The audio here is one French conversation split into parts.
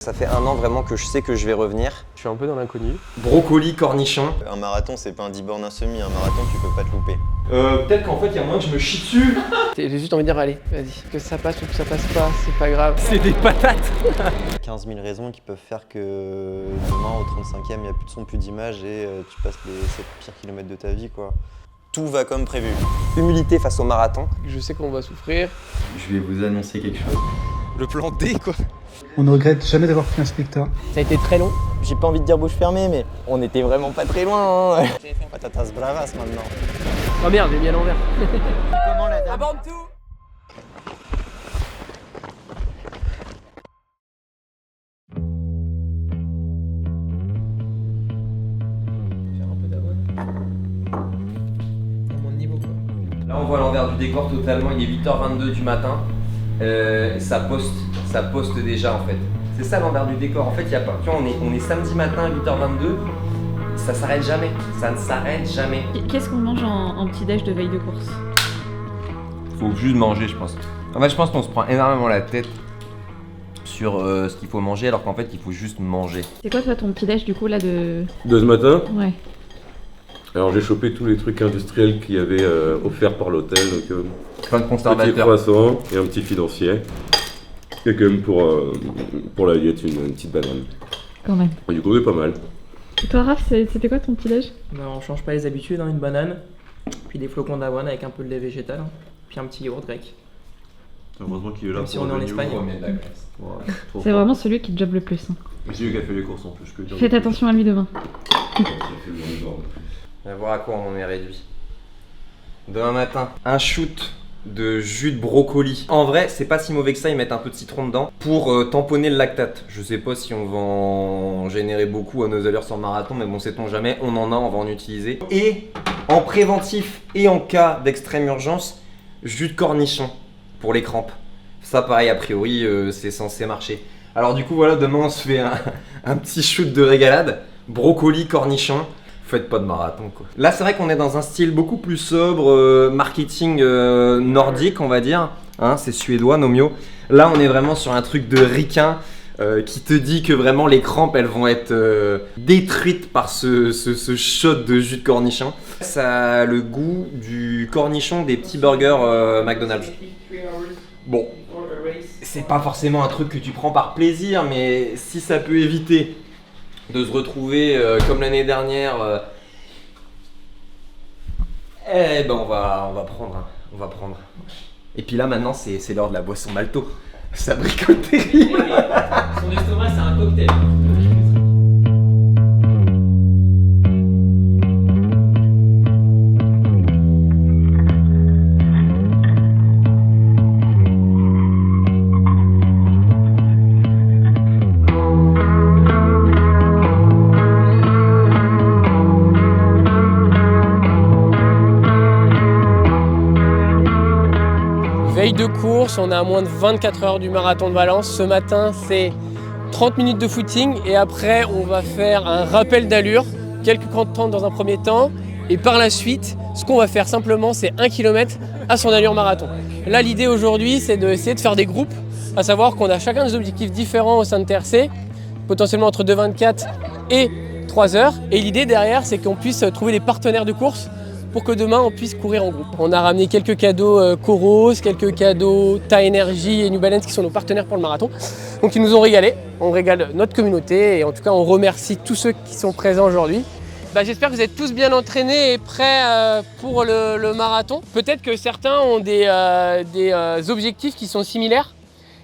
Ça fait 1 an vraiment que je sais que je vais revenir. Je suis un peu dans l'inconnu. Brocoli, cornichon. Un marathon, c'est pas un 10 bornes, un semi. Un marathon, tu peux pas te louper. Peut-être qu'en fait, il y a moyen que je me chie dessus. J'ai juste envie de dire, allez, vas-y. Que ça passe ou que ça passe pas, c'est pas grave. C'est des patates. 15 000 raisons qui peuvent faire que demain, au 35e, il n'y a plus de son, plus d'image et tu passes les 7 pires kilomètres de ta vie, quoi. Tout va comme prévu. Humilité face au marathon. Je sais qu'on va souffrir. Je vais vous annoncer quelque chose. Le plan D, quoi. On ne regrette jamais d'avoir pris un spectateur. Ça a été très long. J'ai pas envie de dire bouche fermée, mais on était vraiment pas très loin. Hein. Patatas bravas maintenant. Oh merde, j'ai mis à l'envers. Comment la dame? Aborde tout. Là on voit l'envers du décor totalement, il est 8h22 du matin, ça poste déjà en fait. C'est ça l'envers du décor, en fait il y a pas. Tu vois, on est samedi matin à 8h22, ça s'arrête jamais, ça ne s'arrête jamais. Qu'est-ce qu'on mange en petit déj de veille de course? Faut juste manger je pense. En fait je pense qu'on se prend énormément la tête sur ce qu'il faut manger alors qu'en fait il faut juste manger. C'est quoi toi ton petit déj du coup là de De ce matin, Ouais. alors j'ai chopé tous les trucs industriels qu'il y avait offerts par l'hôtel, donc Plein de petit conservateurs. croissant et un petit financier. Et quand même pour la diète une petite banane. Quand même. Et du coup c'est pas mal. Et toi Raph, c'était quoi ton petit déj? On change pas les habitudes, hein, une banane, puis des flocons d'avoine avec un peu de lait végétal, hein, puis un petit yaourt grec. Heureusement qu'il est là Même si on est en Espagne. C'est vraiment celui qui te job le plus. Hein. C'est lui qui a fait les courses en plus. Je peux dire. Faites attention à lui demain. On va voir à quoi on est réduit. Demain matin, un shoot de jus de brocoli. En vrai, c'est pas si mauvais que ça, ils mettent un peu de citron dedans pour tamponner le lactate. Je sais pas si on va en générer beaucoup à nos allures sur marathon, mais bon, sait-on jamais, on en a, on va en utiliser. Et en préventif et en cas d'extrême urgence, jus de cornichon pour les crampes. Ça, pareil, a priori, c'est censé marcher. Alors du coup, voilà, demain, on se fait un petit shoot de régalade. Brocoli, cornichon. Faites pas de marathon quoi. Là c'est vrai qu'on est dans un style beaucoup plus sobre, marketing nordique on va dire, hein, c'est suédois Nomio. Là on est vraiment sur un truc de ricain qui te dit que vraiment les crampes elles vont être détruites par ce shot de jus de cornichon. Ça a le goût du cornichon des petits burgers McDonald's. Bon, c'est pas forcément un truc que tu prends par plaisir, mais si ça peut éviter de se retrouver comme l'année dernière, eh ben on va prendre. Et puis là maintenant c'est l'heure de la boisson malto. Ça bricole terrible. Son estomac c'est un cocktail. Veille de course, on est à moins de 24 heures du marathon de Valence. Ce matin, c'est 30 minutes de footing et après, on va faire un rappel d'allure, quelques temps dans un premier temps. Et par la suite, ce qu'on va faire simplement, c'est 1 km à son allure marathon. Là, l'idée aujourd'hui, c'est d'essayer de faire des groupes, à savoir qu'on a chacun des objectifs différents au sein de TRC, potentiellement entre 2,24 et 3 heures. Et l'idée derrière, c'est qu'on puisse trouver des partenaires de course pour que demain on puisse courir en groupe. On a ramené quelques cadeaux Coros, quelques cadeaux Ta Energy et New Balance qui sont nos partenaires pour le marathon. Donc ils nous ont régalé, on régale notre communauté et en tout cas on remercie tous ceux qui sont présents aujourd'hui. J'espère que vous êtes tous bien entraînés et prêts pour le marathon. Peut-être que certains ont des objectifs qui sont similaires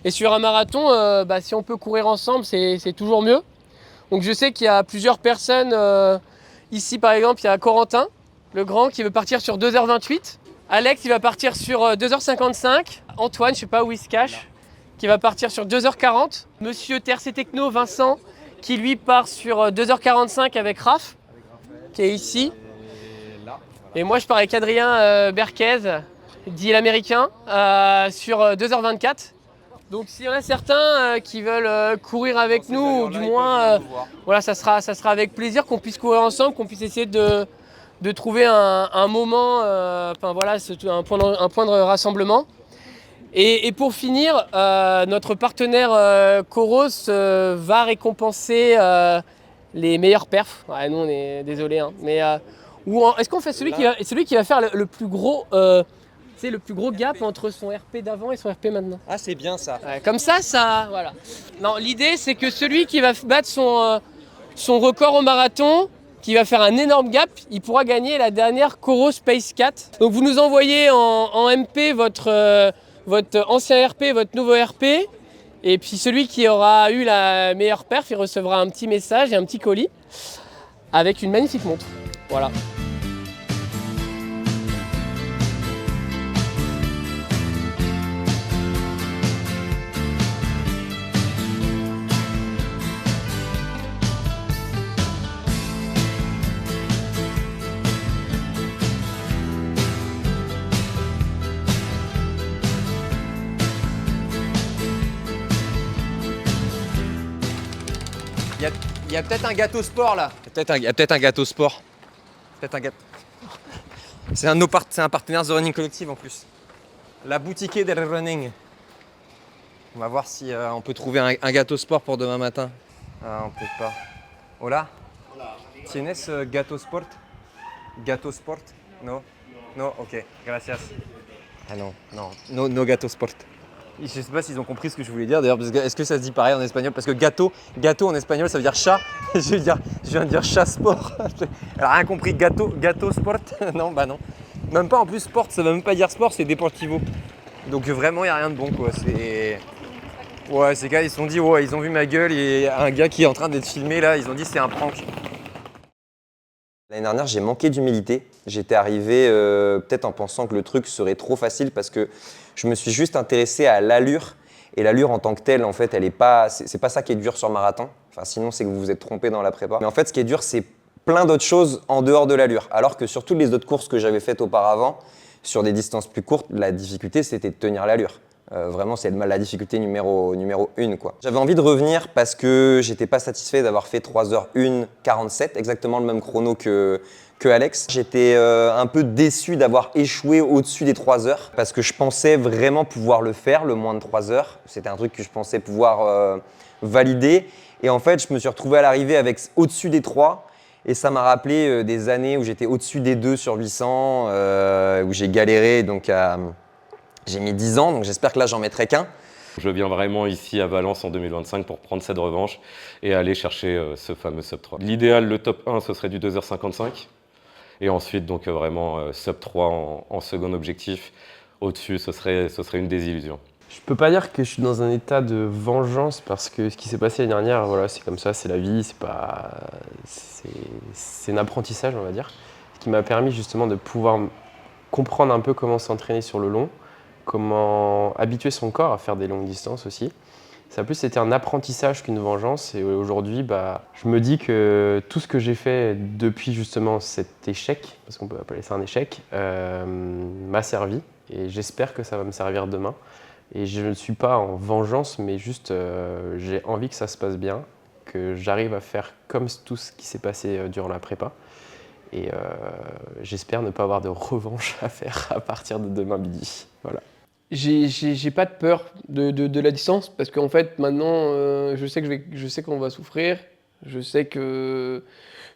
et sur un marathon, si on peut courir ensemble c'est toujours mieux. Donc je sais qu'il y a plusieurs personnes, ici par exemple il y a Corentin, le grand qui veut partir sur 2h28. Alex il va partir sur 2h55. Antoine, je sais pas où il se cache, qui va partir sur 2h40. Monsieur TRC Techno, Vincent, qui lui part sur 2h45 avec Raph, qui est ici. Et moi je pars avec Adrien Berquez, dit l'américain, sur 2h24. Donc s'il y en a certains qui veulent courir avec nous, ou du moins, voilà, ça sera avec plaisir qu'on puisse courir ensemble, qu'on puisse essayer de trouver un moment, un point de rassemblement. Et pour finir, notre partenaire Coros va récompenser les meilleurs perfs. Ouais, nous on est désolé, hein. Mais est-ce qu'on fait celui qui va faire le plus gros, le plus gros gap entre son RP d'avant et son RP maintenant. Ah, c'est bien ça. Ouais, comme ça, voilà. Non, l'idée c'est que celui qui va battre son record au marathon, qui va faire un énorme gap, il pourra gagner la dernière Coros Pace 4. Donc vous nous envoyez en MP votre ancien RP, votre nouveau RP. Et puis celui qui aura eu la meilleure perf, il recevra un petit message et un petit colis avec une magnifique montre. Voilà. Il y a peut-être un gâteau sport là. Il y a peut-être un gâteau sport. Peut-être un gâteau. C'est un partenaire The Running Collective en plus. La boutique del running. On va voir si on peut trouver un gâteau sport pour demain matin. Ah, on peut pas. Hola. ¿Tienes gâteau sport? Gâteau sport? No? No? Ok, gracias. Ah non, no gâteau sport. Je sais pas s'ils ont compris ce que je voulais dire d'ailleurs, parce que est-ce que ça se dit pareil en espagnol? Parce que gâteau en espagnol ça veut dire chat. Je viens de dire chat sport. Elle a rien compris, gâteau sport? Non, bah non. Même pas en plus sport, ça veut même pas dire sport, c'est deportivo. Donc vraiment il n'y a rien de bon quoi. Ouais, ces gars ils se sont dit, ouais, ils ont vu ma gueule et un gars qui est en train d'être filmé là, ils ont dit c'est un prank. L'année dernière, j'ai manqué d'humilité. J'étais arrivé peut-être en pensant que le truc serait trop facile parce que je me suis juste intéressé à l'allure. Et l'allure en tant que telle, en fait, c'est pas ça qui est dur sur marathon. Enfin, sinon, c'est que vous vous êtes trompé dans la prépa. Mais en fait, ce qui est dur, c'est plein d'autres choses en dehors de l'allure. Alors que sur toutes les autres courses que j'avais faites auparavant, sur des distances plus courtes, la difficulté, c'était de tenir l'allure. Vraiment, c'est la difficulté numéro 1, quoi. J'avais envie de revenir parce que j'étais pas satisfait d'avoir fait 3h1:47, exactement le même chrono que Alex. J'étais un peu déçu d'avoir échoué au-dessus des 3 heures parce que je pensais vraiment pouvoir le faire, le moins de 3 heures. C'était un truc que je pensais pouvoir valider. Et en fait, je me suis retrouvé à l'arrivée avec au-dessus des 3. Et ça m'a rappelé des années où j'étais au-dessus des 2 sur 800, où j'ai galéré. Donc, j'ai mis 10 ans, donc j'espère que là, j'en mettrai qu'un. Je viens vraiment ici à Valence en 2025 pour prendre cette revanche et aller chercher ce fameux sub 3. L'idéal, le top 1, ce serait du 2h55. Et ensuite, donc vraiment sub 3 en second objectif. Au-dessus, ce serait une désillusion. Je peux pas dire que je suis dans un état de vengeance parce que ce qui s'est passé l'année dernière, voilà, c'est comme ça, c'est la vie, c'est un apprentissage, on va dire, ce qui m'a permis justement de pouvoir comprendre un peu comment s'entraîner sur le long, comment habituer son corps à faire des longues distances aussi. Ça a plus été un apprentissage qu'une vengeance et aujourd'hui, je me dis que tout ce que j'ai fait depuis justement cet échec, parce qu'on peut appeler ça un échec, m'a servi et j'espère que ça va me servir demain. Et je ne suis pas en vengeance, mais juste j'ai envie que ça se passe bien, que j'arrive à faire comme tout ce qui s'est passé durant la prépa. Et j'espère ne pas avoir de revanche à faire à partir de demain midi. Voilà. J'ai pas de peur de la distance parce qu'en fait maintenant je sais qu'on va souffrir, je sais que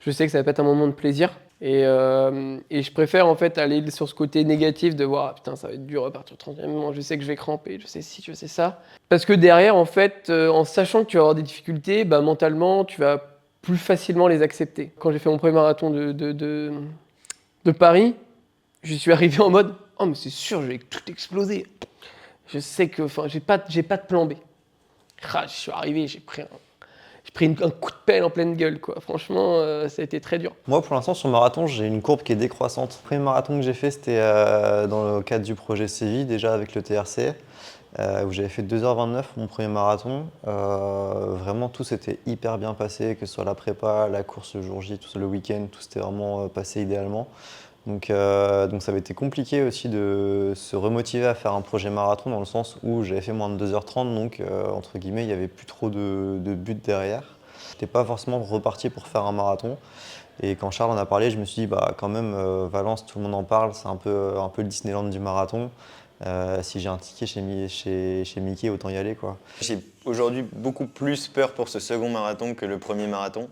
ça va pas être un moment de plaisir et je préfère en fait aller sur ce côté négatif de voir putain ça va être dur à partir du 30e, je sais que je vais cramper, je sais ci, je sais ça. Parce que derrière en fait en sachant que tu vas avoir des difficultés, mentalement tu vas plus facilement les accepter. Quand j'ai fait mon premier marathon de Paris, je suis arrivé en mode oh mais c'est sûr, je vais tout exploser. Je sais que, j'ai pas de plan B. Je suis arrivé, j'ai pris un coup de pelle en pleine gueule, quoi. Franchement, ça a été très dur. Moi, pour l'instant, sur le marathon, j'ai une courbe qui est décroissante. Le premier marathon que j'ai fait, c'était dans le cadre du projet Séville, déjà avec le TRC, où j'avais fait 2h29 mon premier marathon. Vraiment, tout s'était hyper bien passé, que ce soit la prépa, la course le jour J, tout le week-end, tout s'était vraiment passé idéalement. Donc ça avait été compliqué aussi de se remotiver à faire un projet marathon dans le sens où j'avais fait moins de 2h30, donc entre guillemets il n'y avait plus trop de but derrière. Je n'étais pas forcément reparti pour faire un marathon et quand Charles en a parlé, je me suis dit quand même Valence, tout le monde en parle, c'est un peu le Disneyland du marathon. Si j'ai un ticket chez Mickey, autant y aller, quoi. J'ai aujourd'hui beaucoup plus peur pour ce second marathon que le premier marathon.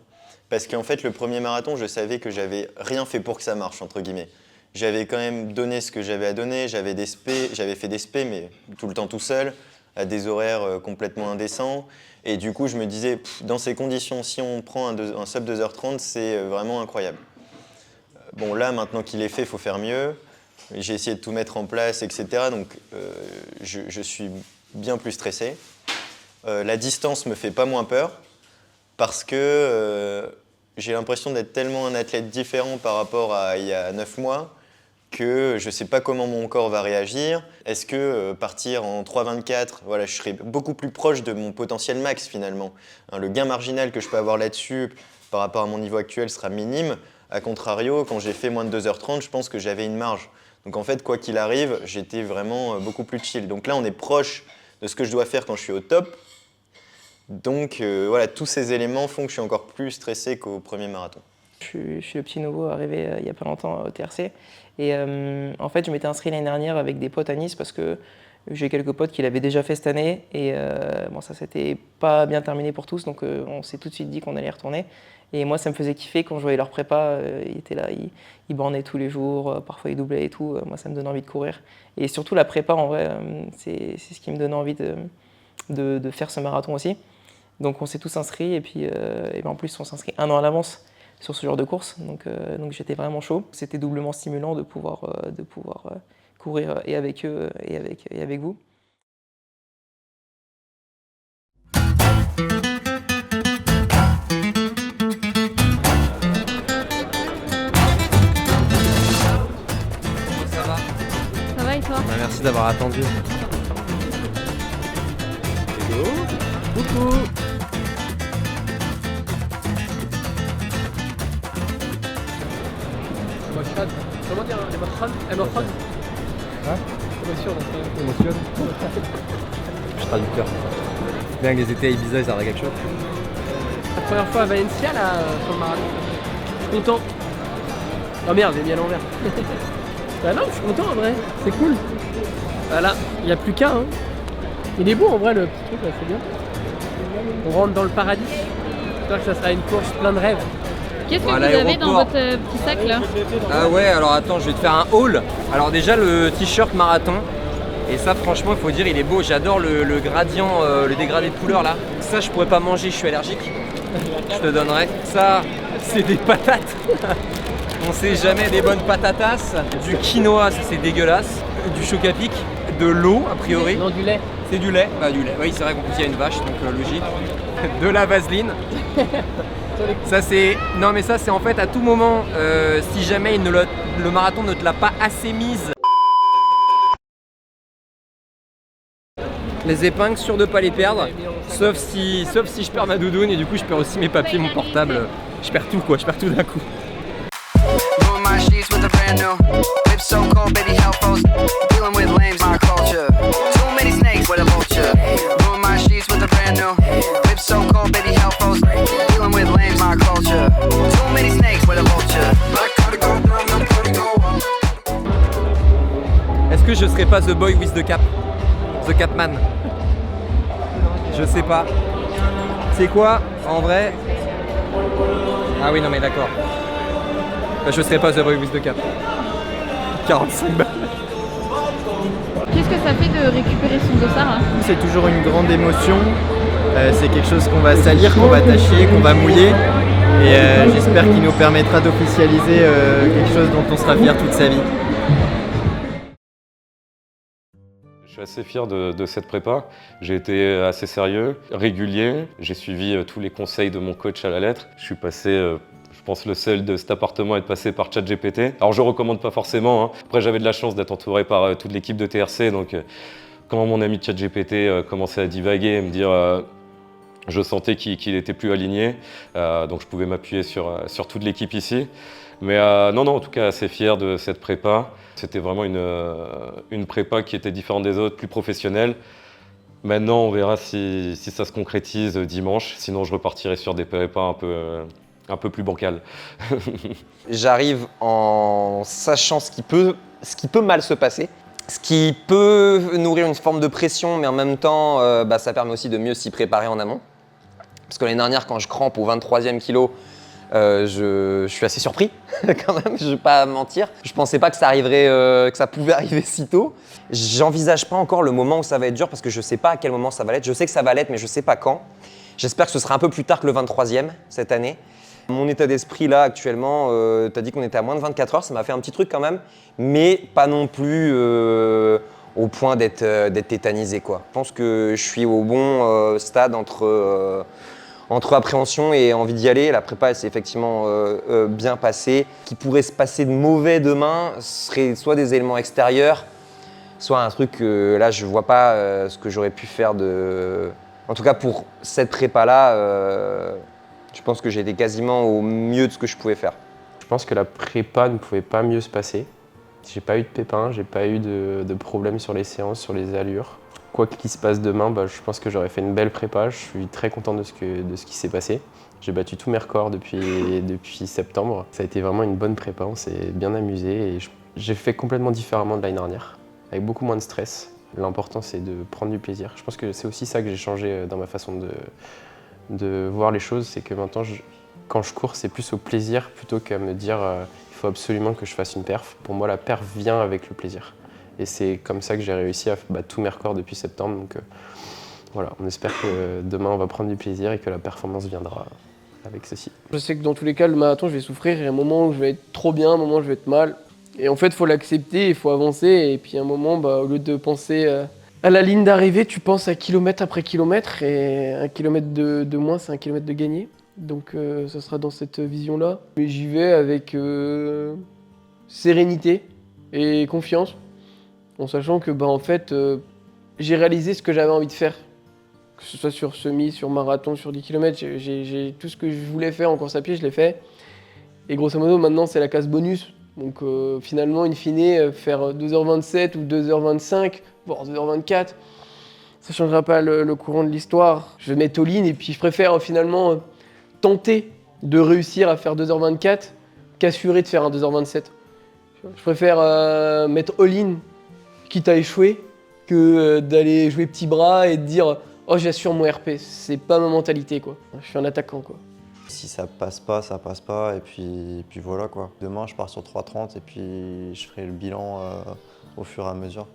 Parce qu'en fait, le premier marathon, je savais que j'avais rien fait pour que ça marche, entre guillemets. J'avais quand même donné ce que j'avais à donner, j'avais fait des spé, mais tout le temps tout seul, à des horaires complètement indécents. Et du coup, je me disais, dans ces conditions, si on prend un sub 2h30, c'est vraiment incroyable. Bon, là, maintenant qu'il est fait, il faut faire mieux. J'ai essayé de tout mettre en place, etc. Donc, je suis bien plus stressé. La distance me fait pas moins peur parce que j'ai l'impression d'être tellement un athlète différent par rapport à il y a 9 mois que je ne sais pas comment mon corps va réagir. Est-ce que partir en 3,24, voilà, je serai beaucoup plus proche de mon potentiel max finalement. Hein, le gain marginal que je peux avoir là-dessus par rapport à mon niveau actuel sera minime. A contrario, quand j'ai fait moins de 2h30, je pense que j'avais une marge. Donc en fait, quoi qu'il arrive, j'étais vraiment beaucoup plus chill. Donc là, on est proche de ce que je dois faire quand je suis au top. Donc voilà, tous ces éléments font que je suis encore plus stressé qu'au premier marathon. Je suis le petit nouveau arrivé il n'y a pas longtemps au TRC. Et en fait, je m'étais inscrit l'année dernière avec des potes à Nice parce que j'ai quelques potes qui l'avaient déjà fait cette année. Et bon, ça s'était pas bien terminé pour tous, donc on s'est tout de suite dit qu'on allait y retourner. Et moi, ça me faisait kiffer quand je voyais leur prépa. Ils étaient là, ils bornaient tous les jours, parfois ils doublaient et tout. Moi, ça me donnait envie de courir. Et surtout, la prépa, en vrai, c'est ce qui me donne envie de faire ce marathon aussi. Donc, on s'est tous inscrits. Et puis, en plus, on s'inscrit 1 an à l'avance sur ce genre de course. Donc j'étais vraiment chaud. C'était doublement stimulant de pouvoir courir et avec eux et avec vous. Ça va et toi? Bah, merci d'avoir attendu. Coucou. Comment dire, émotion. Émotion. Je suis traducteur. Bien que les étés à Ibiza, ça aurait quelque chose. La première fois à Valencia, là, sur le marathon. Je suis content. Oh merde, j'ai mis à l'envers. Bah non, je suis content en vrai, c'est cool. Voilà, il n'y a plus qu'un. Hein. Il est beau en vrai le petit truc, là, c'est bien. On rentre dans le paradis. J'espère que ça sera une course plein de rêves. Qu'est-ce que vous avez dans votre petit sac là? Ah ouais, alors attends, je vais te faire un haul. Alors déjà le t-shirt marathon. Et ça franchement il faut dire il est beau, j'adore le gradient, le dégradé de couleur là. Ça je pourrais pas manger, je suis allergique. Je te donnerai. Ça c'est des patates. On sait jamais, des bonnes patatas. Du quinoa, ça c'est dégueulasse. Du choc à pic, de l'eau a priori. Non, du lait. C'est du lait. Bah du lait, oui c'est vrai qu'en plus il y a une vache donc logique. De la vaseline. Ça c'est... Non mais ça c'est en fait à tout moment, si jamais le marathon ne te l'a pas assez mise. Les épingles, sûr de pas les perdre, sauf si je perds ma doudoune et du coup je perds aussi mes papiers, mon portable. Je perds tout quoi, je perds tout d'un coup. Est-ce que je serais pas the boy with the cap? The Capman? Je sais pas. C'est quoi en vrai? Ah oui non mais d'accord. Bah, je serais pas the boy with the cap. 45 balles. Qu'est-ce que ça fait de récupérer son dossard là? C'est toujours une grande émotion. C'est quelque chose qu'on va salir, qu'on va tâcher, qu'on va mouiller. Et j'espère qu'il nous permettra d'officialiser quelque chose dont on sera fier toute sa vie. Je suis assez fier de cette prépa. J'ai été assez sérieux, régulier. J'ai suivi tous les conseils de mon coach à la lettre. Je suis passé, je pense, le seul de cet appartement à être passé par ChatGPT. Alors je ne recommande pas forcément. Hein. Après, j'avais de la chance d'être entouré par toute l'équipe de TRC. Donc, quand mon ami ChatGPT commençait à divaguer et me dire... je sentais qu'il était plus aligné. Donc je pouvais m'appuyer sur toute l'équipe ici. Mais non, en tout cas, assez fier de cette prépa. C'était vraiment une prépa qui était différente des autres, plus professionnelle. Maintenant, on verra si ça se concrétise dimanche. Sinon, je repartirai sur des prépas un peu plus bancales. J'arrive en sachant ce qui peut mal se passer. Ce qui peut nourrir une forme de pression, mais en même temps, ça permet aussi de mieux s'y préparer en amont. Parce que l'année dernière, quand je crampe au 23e kilo, je suis assez surpris quand même, je vais pas mentir. Je pensais pas que ça arriverait, que ça pouvait arriver si tôt. J'envisage pas encore le moment où ça va être dur parce que je sais pas à quel moment ça va l'être. Je sais que ça va l'être, mais je sais pas quand. J'espère que ce sera un peu plus tard que le 23e cette année. Mon état d'esprit là actuellement, t'as dit qu'on était à moins de 24 heures, ça m'a fait un petit truc quand même, mais pas non plus au point d'être tétanisé quoi. Je pense que je suis au bon stade entre appréhension et envie d'y aller. La prépa elle s'est effectivement bien passée. Ce qui pourrait se passer de mauvais demain serait soit des éléments extérieurs, soit un truc que là je vois pas ce que j'aurais pu faire de... En tout cas pour cette prépa là, je pense que j'ai été quasiment au mieux de ce que je pouvais faire. Je pense que la prépa ne pouvait pas mieux se passer. J'ai pas eu de pépins, j'ai pas eu de problèmes sur les séances, sur les allures. Quoi qu'il se passe demain, je pense que j'aurais fait une belle prépa. Je suis très content de ce qui s'est passé. J'ai battu tous mes records depuis septembre. Ça a été vraiment une bonne prépa, on s'est bien amusé et j'ai fait complètement différemment de l'année dernière, avec beaucoup moins de stress. L'important c'est de prendre du plaisir. Je pense que c'est aussi ça que j'ai changé dans ma façon de voir les choses, c'est que maintenant quand je cours c'est plus au plaisir plutôt qu'à me dire il faut absolument que je fasse une perf. Pour moi la perf vient avec le plaisir. Et c'est comme ça que j'ai réussi à battre tous mes records depuis septembre. Donc voilà, on espère que demain on va prendre du plaisir et que la performance viendra avec ceci. Je sais que dans tous les cas, le marathon, je vais souffrir. Il y a un moment où je vais être trop bien, un moment où je vais être mal. Et en fait, il faut l'accepter, il faut avancer. Et puis à un moment, au lieu de penser à la ligne d'arrivée, tu penses à kilomètre après kilomètre. Et un kilomètre de moins, c'est un kilomètre de gagné. Donc ça sera dans cette vision-là. Mais j'y vais avec sérénité et confiance. En sachant que en fait, j'ai réalisé ce que j'avais envie de faire. Que ce soit sur semi, sur marathon, sur 10 km, j'ai tout ce que je voulais faire en course à pied, je l'ai fait. Et grosso modo, maintenant, c'est la case bonus. Donc finalement, in fine, faire 2h27 ou 2h25, voire 2h24, ça ne changera pas le courant de l'histoire. Je vais mettre all-in et puis je préfère finalement tenter de réussir à faire 2h24 qu'assurer de faire un 2h27. Je préfère mettre all-in quitte à échouer, que d'aller jouer petit bras et de dire « Oh, j'assure mon RP ». C'est pas ma mentalité, quoi. Je suis un attaquant, quoi. Si ça passe pas, ça passe pas, et puis voilà, quoi. Demain, je pars sur 3,30 et puis je ferai le bilan au fur et à mesure.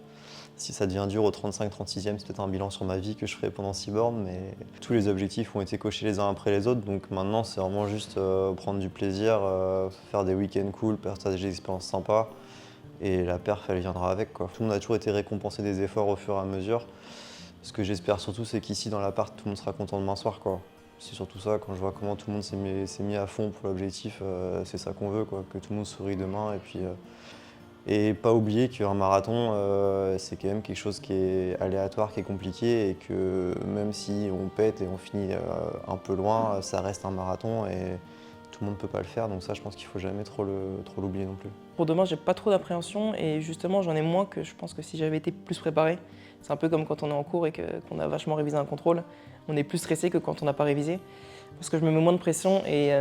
Si ça devient dur au 35-36e, c'est peut-être un bilan sur ma vie que je ferai pendant 6 bornes, mais tous les objectifs ont été cochés les uns après les autres, donc maintenant, c'est vraiment juste prendre du plaisir, faire des week-ends cool, partager des expériences sympas. Et la perf, elle viendra avec, quoi. Tout le monde a toujours été récompensé des efforts au fur et à mesure. Ce que j'espère surtout, c'est qu'ici, dans l'appart, tout le monde sera content demain soir, quoi. C'est surtout ça, quand je vois comment tout le monde s'est mis à fond pour l'objectif, c'est ça qu'on veut, quoi. Que tout le monde sourit demain. Et puis, et pas oublier qu'un marathon, c'est quand même quelque chose qui est aléatoire, qui est compliqué. Et que même si on pète et on finit un peu loin, ça reste un marathon. Et tout le monde ne peut pas le faire, donc ça, je pense qu'il ne faut jamais trop l'oublier non plus. Pour demain, j'ai pas trop d'appréhension et justement, j'en ai moins que je pense que si j'avais été plus préparé. C'est un peu comme quand on est en cours et qu'on a vachement révisé un contrôle. On est plus stressé que quand on n'a pas révisé. Parce que je me mets moins de pression et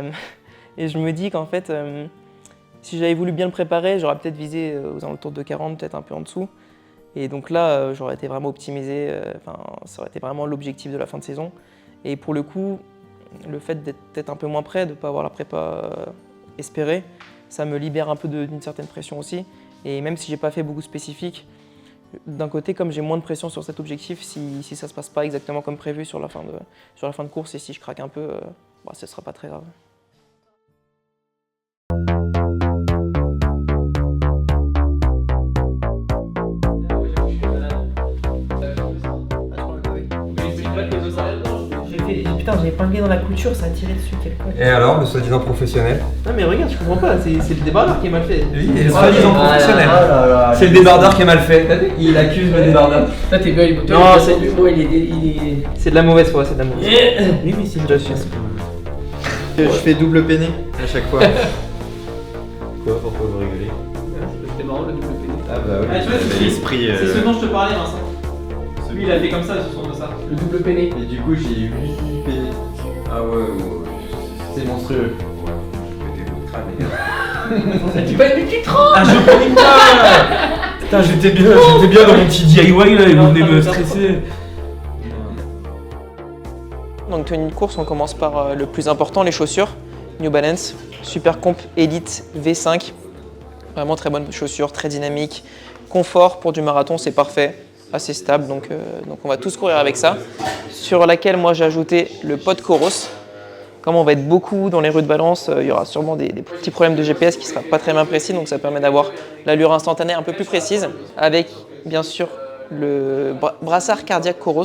je me dis qu'en fait, si j'avais voulu bien le préparer, j'aurais peut-être visé aux alentours de 40, peut-être un peu en dessous. Et donc là, j'aurais été vraiment optimisé. Ça aurait été vraiment l'objectif de la fin de saison. Et pour le coup, le fait d'être peut-être un peu moins prêt, de ne pas avoir la prépa espérée, ça me libère un peu d'une certaine pression aussi. Et même si j'ai pas fait beaucoup spécifique, d'un côté, comme j'ai moins de pression sur cet objectif, si ça se passe pas exactement comme prévu sur la fin de course et si je craque un peu, ce sera pas très grave. Putain, j'avais pas le gars dans la couture, ça a tiré dessus quelqu'un. Et alors, le soi-disant professionnel? Non mais regarde, je comprends pas, c'est le débardeur qui est mal fait. Oui, et le soi-disant professionnel. C'est le débardeur qui est mal fait. Il accuse le débardeur. Là, t'es bien, non, c'est de la mauvaise foi, c'est de la mauvaise foi. Oui, mais c'est une chose. Je fais double peiné à chaque fois. Quoi? Pourquoi vous rigolez? C'était marrant le double peiné. Ah bah oui, c'est l'esprit. C'est ce dont je te parlais, Vincent. Lui, il a fait comme ça, ce son de ça. Le double peiné. Et du coup, j'ai eu 8 peiné. Ah ouais, c'est monstrueux. Tu vas être du 30. Ah, je connais pas. Putain, j'étais bien dans mon petit DIY là, et vous venez me stresser. Donc tenue de course, on commence par le plus important, les chaussures. New Balance, Super Comp Elite V5. Vraiment très bonne chaussure, très dynamique. Confort pour du marathon, c'est parfait, assez stable, donc on va tous courir avec ça. Sur laquelle moi j'ai ajouté le pod Coros. Comme on va être beaucoup dans les rues de Valence, il y aura sûrement des petits problèmes de GPS qui ne sera pas très bien précis, donc ça permet d'avoir l'allure instantanée un peu plus précise. Avec bien sûr le brassard cardiaque Coros,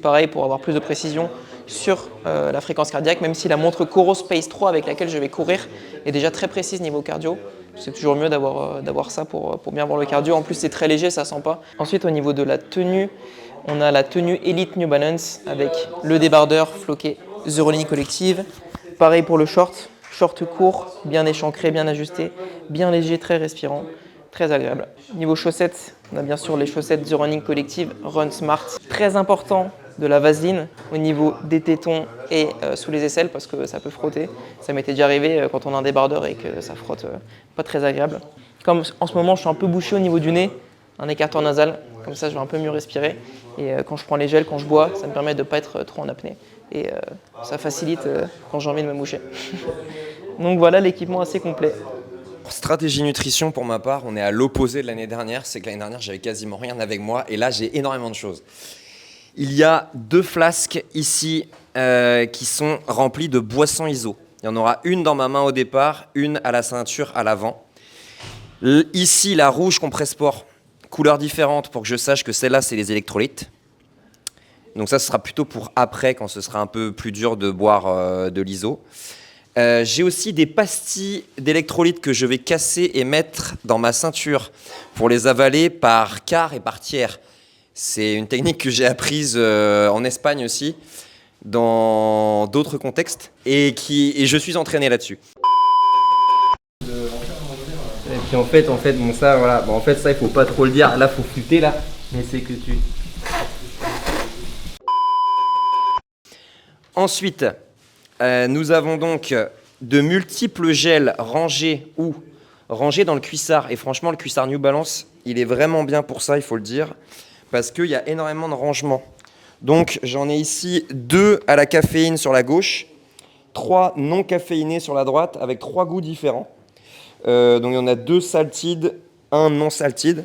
pareil pour avoir plus de précision sur la fréquence cardiaque, même si la montre Coros Pace 3 avec laquelle je vais courir est déjà très précise niveau cardio. C'est toujours mieux d'avoir ça pour bien voir le cardio. En plus, c'est très léger, ça sent pas. Ensuite, au niveau de la tenue, on a la tenue Elite New Balance avec le débardeur floqué The Running Collective. Pareil pour le short court, bien échancré, bien ajusté, bien léger, très respirant, très agréable. Niveau chaussettes, on a bien sûr les chaussettes The Running Collective Run Smart. Très important, de la vaseline au niveau des tétons et sous les aisselles parce que ça peut frotter. Ça m'était déjà arrivé quand on a un débardeur et que ça frotte, pas très agréable. Comme en ce moment je suis un peu bouché au niveau du nez, un écarteur nasal, comme ça je vais un peu mieux respirer. Et quand je prends les gels, quand je bois, ça me permet de ne pas être trop en apnée. Et ça facilite quand j'ai envie de me moucher. Donc voilà l'équipement assez complet. Stratégie nutrition pour ma part, on est à l'opposé de l'année dernière. C'est que l'année dernière j'avais quasiment rien avec moi et là j'ai énormément de choses. Il y a 2 flasques ici qui sont remplies de boissons ISO. Il y en aura une dans ma main au départ, une à la ceinture à l'avant. Ici, la rouge Compressport, couleur différente pour que je sache que celle-là, c'est les électrolytes. Donc ça, ce sera plutôt pour après, quand ce sera un peu plus dur de boire de l'ISO. J'ai aussi des pastilles d'électrolytes que je vais casser et mettre dans ma ceinture pour les avaler par quart et par tiers. C'est une technique que j'ai apprise en Espagne aussi, dans d'autres contextes, et je suis entraîné là-dessus. Et puis en fait, bon ça, voilà, bon, en fait ça il faut pas trop le dire, là faut flûter là, mais c'est que tu... Ensuite, nous avons donc de multiples gels rangés dans le cuissard, et franchement le cuissard New Balance, il est vraiment bien pour ça, il faut le dire. Parce qu'il y a énormément de rangements. Donc j'en ai ici 2 à la caféine sur la gauche, 3 non caféinés sur la droite, avec 3 goûts différents. Donc il y en a 2 salted, 1 non salted.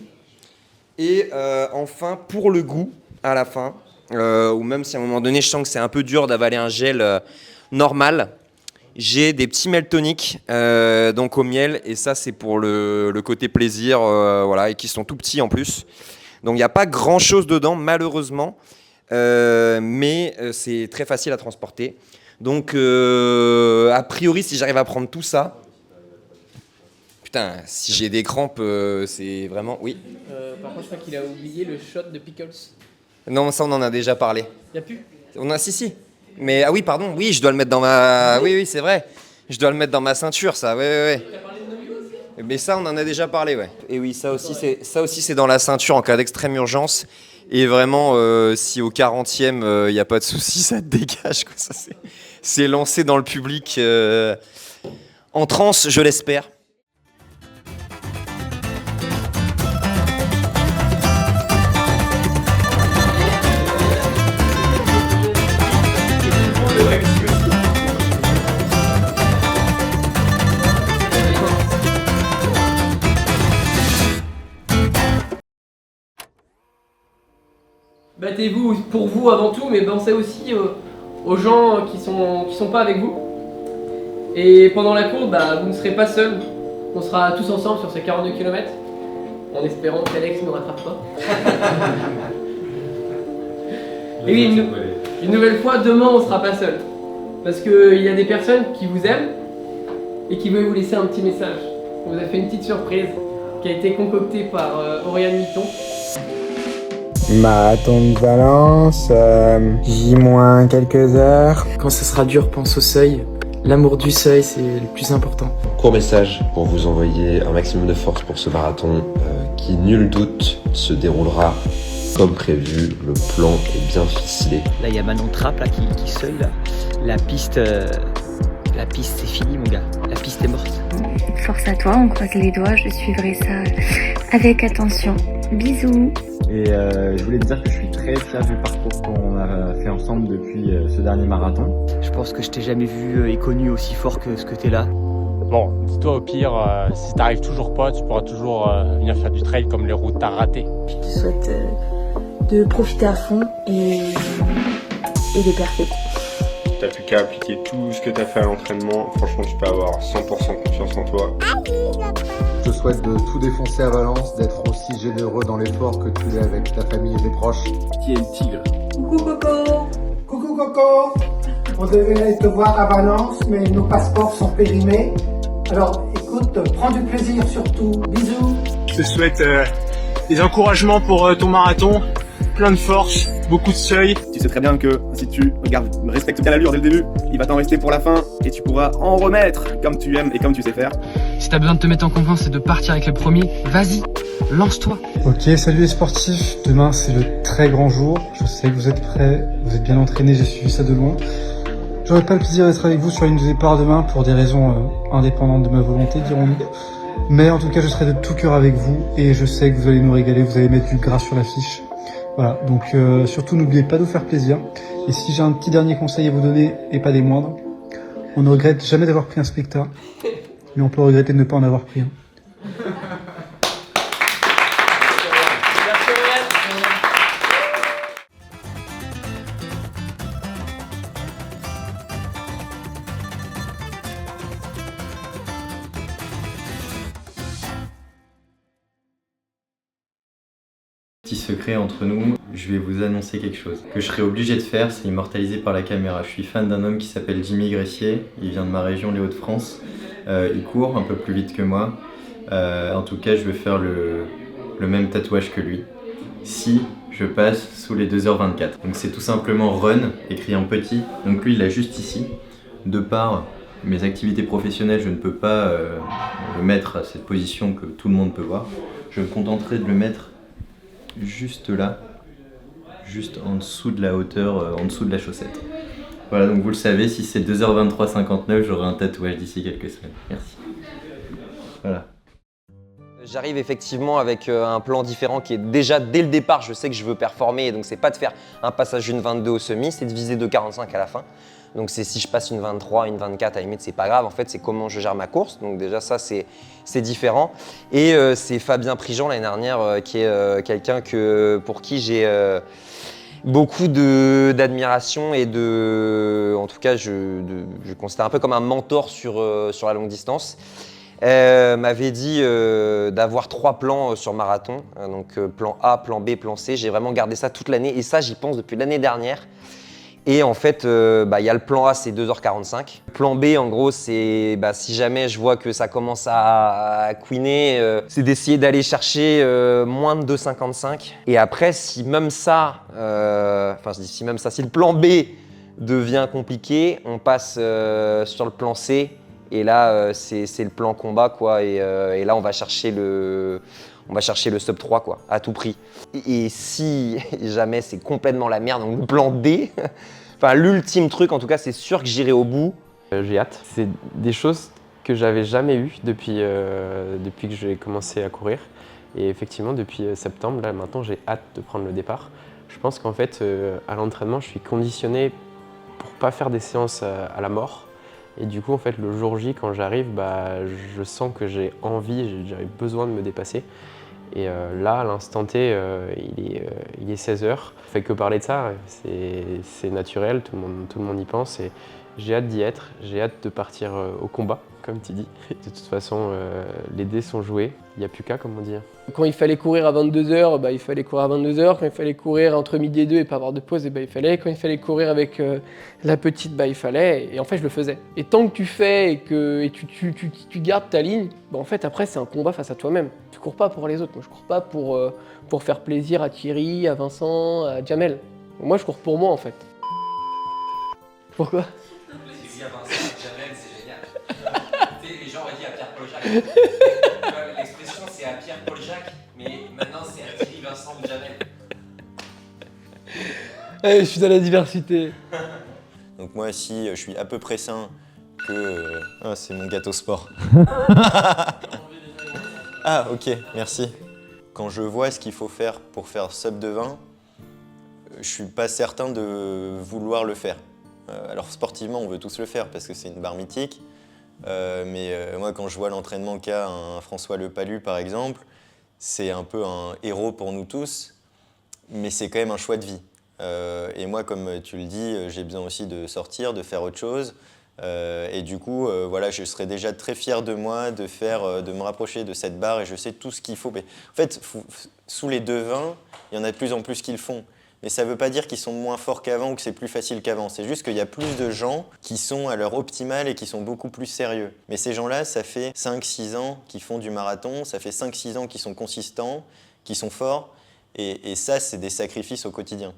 Et enfin, pour le goût, à la fin, ou même si à un moment donné je sens que c'est un peu dur d'avaler un gel normal, j'ai des petits Meltonic donc au miel, et ça c'est pour le côté plaisir, voilà, et qui sont tout petits en plus. Donc il n'y a pas grand chose dedans malheureusement, mais c'est très facile à transporter. Donc a priori si j'arrive à prendre tout ça, putain, si j'ai des crampes, c'est vraiment... Oui. Par contre je crois qu'il a oublié le shot de pickles. Non, ça on en a déjà parlé. Y'a plus? On a si. Mais ah oui, pardon, oui, je dois le mettre dans ma... Oui, c'est vrai. Je dois le mettre dans ma ceinture, ça, ouais. T'as parlé de Nomi aussi? Mais ça, on en a déjà parlé, ouais. Et oui, ça aussi, c'est dans la ceinture en cas d'extrême urgence. Et vraiment, si au 40e, il n'y a pas de souci, ça te dégage, quoi. Ça, c'est lancé dans le public en transe, je l'espère. Battez-vous pour vous avant tout, mais pensez aussi aux gens qui sont pas avec vous. Et pendant la course, vous ne serez pas seuls. On sera tous ensemble sur ces 42 km, en espérant qu'Alex ne nous rattrape pas. Et oui, une nouvelle fois, demain on sera pas seuls. Parce qu'il y a des personnes qui vous aiment et qui veulent vous laisser un petit message. On vous a fait une petite surprise qui a été concoctée par Oriane Mitton. Marathon de Valence, J- quelques heures. Quand ça sera dur, pense au seuil. L'amour du seuil, c'est le plus important. Court message pour vous envoyer un maximum de force pour ce marathon qui, nul doute, se déroulera comme prévu. Le plan est bien ficelé. Là, il y a Manon Trapp là, qui seul. La piste, c'est fini, mon gars. La piste est morte. Force à toi, on croise les doigts, je suivrai ça avec attention. Bisous. Et je voulais te dire que je suis très fier du parcours qu'on a fait ensemble depuis ce dernier marathon. Je pense que je t'ai jamais vu et connu aussi fort que ce que t'es là. Bon, dis-toi au pire, si t'arrives toujours pas, tu pourras toujours venir faire du trail comme les routes t'as raté. Je te souhaite de profiter à fond et de percer. T'as plus qu'à appliquer tout ce que t'as fait à l'entraînement. Franchement, tu peux avoir 100% confiance en toi. Je te souhaite de tout défoncer à Valence, d'être aussi généreux dans l'effort que tu l'es avec ta famille et tes proches. Qui est le tigre? Coucou Coco. Coucou Coco. On devait aller te voir à Valence, mais nos passeports sont périmés. Alors écoute, prends du plaisir surtout. Bisous. Je te souhaite des encouragements pour ton marathon, plein de force, beaucoup de seuil. Tu sais très bien que si tu respectes bien l'allure dès le début, il va t'en rester pour la fin et tu pourras en remettre comme tu aimes et comme tu sais faire. Si t'as besoin de te mettre en confiance et de partir avec les premiers, vas-y, lance-toi. Ok, salut les sportifs. Demain c'est le très grand jour. Je sais que vous êtes prêts, vous êtes bien entraînés, j'ai suivi ça de loin. J'aurai pas le plaisir d'être avec vous sur la ligne de départ demain pour des raisons indépendantes de ma volonté, dirons-nous. Mais en tout cas, je serai de tout cœur avec vous et je sais que vous allez nous régaler, vous allez mettre du gras sur l'affiche. Voilà, donc surtout n'oubliez pas de vous faire plaisir. Et si j'ai un petit dernier conseil à vous donner, et pas des moindres, on ne regrette jamais d'avoir pris un spectacle, mais on peut regretter de ne pas en avoir pris un. Petit secret entre nous, je vais vous annoncer quelque chose que je serai obligé de faire, c'est immortalisé par la caméra. Je suis fan d'un homme qui s'appelle Jimmy Gressier, il vient de ma région, les Hauts-de-France. Il court un peu plus vite que moi. En tout cas, je vais faire le même tatouage que lui. Si je passe sous les 2h24. Donc c'est tout simplement Run, écrit en petit. Donc lui, il l'a juste ici. De par mes activités professionnelles, je ne peux pas le mettre à cette position que tout le monde peut voir. Je me contenterai de le mettre juste là, juste en dessous de la hauteur, en dessous de la chaussette. Voilà, donc vous le savez, si c'est 2h23:59, j'aurai un tatouage d'ici quelques semaines. Merci. Voilà. J'arrive effectivement avec un plan différent qui est déjà dès le départ, je sais que je veux performer, et donc c'est pas de faire un passage une 22 au semi, c'est de viser 2,45 à la fin. Donc c'est si je passe une 23, une 24, à la limite c'est pas grave, en fait c'est comment je gère ma course, donc déjà ça c'est différent. Et c'est Fabien Prigent l'année dernière qui est quelqu'un pour qui j'ai beaucoup d'admiration et en tout cas je considère un peu comme un mentor sur la longue distance. M'avait dit d'avoir 3 plans sur marathon, donc plan A, plan B, plan C. J'ai vraiment gardé ça toute l'année et ça j'y pense depuis l'année dernière. Et en fait, y a le plan A, c'est 2h45. Plan B, en gros, c'est si jamais je vois que ça commence à couiner, c'est d'essayer d'aller chercher moins de 2h55. Et après, si même ça, si le plan B devient compliqué, on passe sur le plan C. Et là, c'est le plan combat, quoi. Et là, on va chercher le sub 3, quoi, à tout prix. Et si jamais c'est complètement la merde, donc le plan D, enfin l'ultime truc, en tout cas, c'est sûr que j'irai au bout. J'ai hâte. C'est des choses que j'avais jamais eues depuis que j'ai commencé à courir. Et effectivement, depuis septembre, là, maintenant, j'ai hâte de prendre le départ. Je pense qu'en fait, à l'entraînement, je suis conditionné pour pas faire des séances à la mort. Et du coup, en fait, le jour J, quand j'arrive, je sens que j'ai envie, j'ai besoin de me dépasser. Et là, à l'instant T, il est 16h. Fait que parler de ça, c'est naturel, tout le monde y pense. Et j'ai hâte d'y être, j'ai hâte de partir au combat, comme tu dis. De toute façon, les dés sont joués, il n'y a plus qu'à, comme on dit. Quand il fallait courir à 22h, il fallait courir à 22h. Quand il fallait courir entre midi et 2 et pas avoir de pause, il fallait. Quand il fallait courir avec la petite, il fallait. Et en fait, je le faisais. Et tant que tu fais et tu gardes ta ligne, en fait, après, c'est un combat face à toi-même. Tu cours pas pour les autres. Moi, je cours pas pour faire plaisir à Thierry, à Vincent, à Jamel. Moi, je cours pour moi, en fait. Pourquoi ? Thierry, à Vincent, Jamel, c'est génial. Les gens auraient dit à Pierre-Paul Jacques. L'expression, c'est à Pierre-Paul Jacques, mais maintenant, c'est à Thierry, Vincent ou Jamel. Je suis dans la diversité. Donc moi, si je suis à peu près sain que... Ah, c'est mon gâteau sport. Ah, ok, merci. Quand je vois ce qu'il faut faire pour faire sub de 20, je suis pas certain de vouloir le faire. Alors sportivement, on veut tous le faire parce que c'est une barre mythique. Moi, quand je vois l'entraînement qu'a un François Le Palu, par exemple, c'est un peu un héros pour nous tous, mais c'est quand même un choix de vie. Et moi, comme tu le dis, j'ai besoin aussi de sortir, de faire autre chose. Et du coup, voilà, je serais déjà très fier de moi de me rapprocher de cette barre et je sais tout ce qu'il faut. Mais en fait, sous les 2,20, il y en a de plus en plus qui le font. Mais ça ne veut pas dire qu'ils sont moins forts qu'avant ou que c'est plus facile qu'avant. C'est juste qu'il y a plus de gens qui sont à leur optimal et qui sont beaucoup plus sérieux. Mais ces gens-là, ça fait 5-6 ans qu'ils font du marathon, ça fait 5-6 ans qu'ils sont consistants, qu'ils sont forts. Et ça, c'est des sacrifices au quotidien.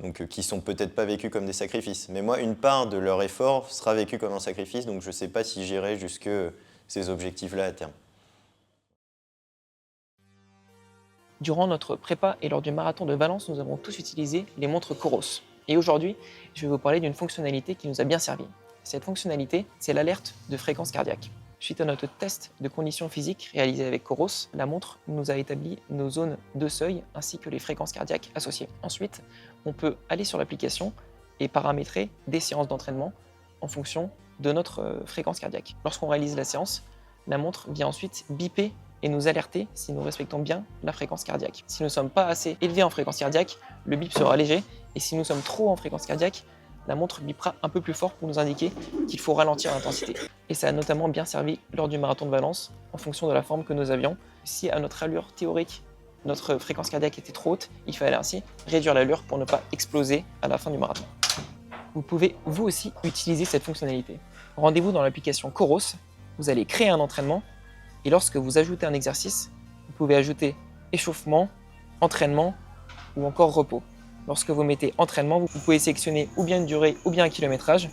Donc, qui ne sont peut-être pas vécus comme des sacrifices. Mais moi, une part de leur effort sera vécue comme un sacrifice, donc je ne sais pas si j'irai jusque ces objectifs-là à terme. Durant notre prépa et lors du marathon de Valence, nous avons tous utilisé les montres Coros. Et aujourd'hui, je vais vous parler d'une fonctionnalité qui nous a bien servi. Cette fonctionnalité, c'est l'alerte de fréquence cardiaque. Suite à notre test de conditions physiques réalisé avec Coros, la montre nous a établi nos zones de seuil ainsi que les fréquences cardiaques associées. Ensuite, on peut aller sur l'application et paramétrer des séances d'entraînement en fonction de notre fréquence cardiaque. Lorsqu'on réalise la séance, la montre vient ensuite biper et nous alerter si nous respectons bien la fréquence cardiaque. Si nous ne sommes pas assez élevés en fréquence cardiaque, le bip sera léger, et si nous sommes trop en fréquence cardiaque, la montre bipera un peu plus fort pour nous indiquer qu'il faut ralentir l'intensité. Et ça a notamment bien servi lors du marathon de Valence, en fonction de la forme que nous avions. Si à notre allure théorique, notre fréquence cardiaque était trop haute, il fallait ainsi réduire l'allure pour ne pas exploser à la fin du marathon. Vous pouvez vous aussi utiliser cette fonctionnalité. Rendez-vous dans l'application Coros, vous allez créer un entraînement, et lorsque vous ajoutez un exercice, vous pouvez ajouter échauffement, entraînement ou encore repos. Lorsque vous mettez entraînement, vous pouvez sélectionner ou bien une durée ou bien un kilométrage.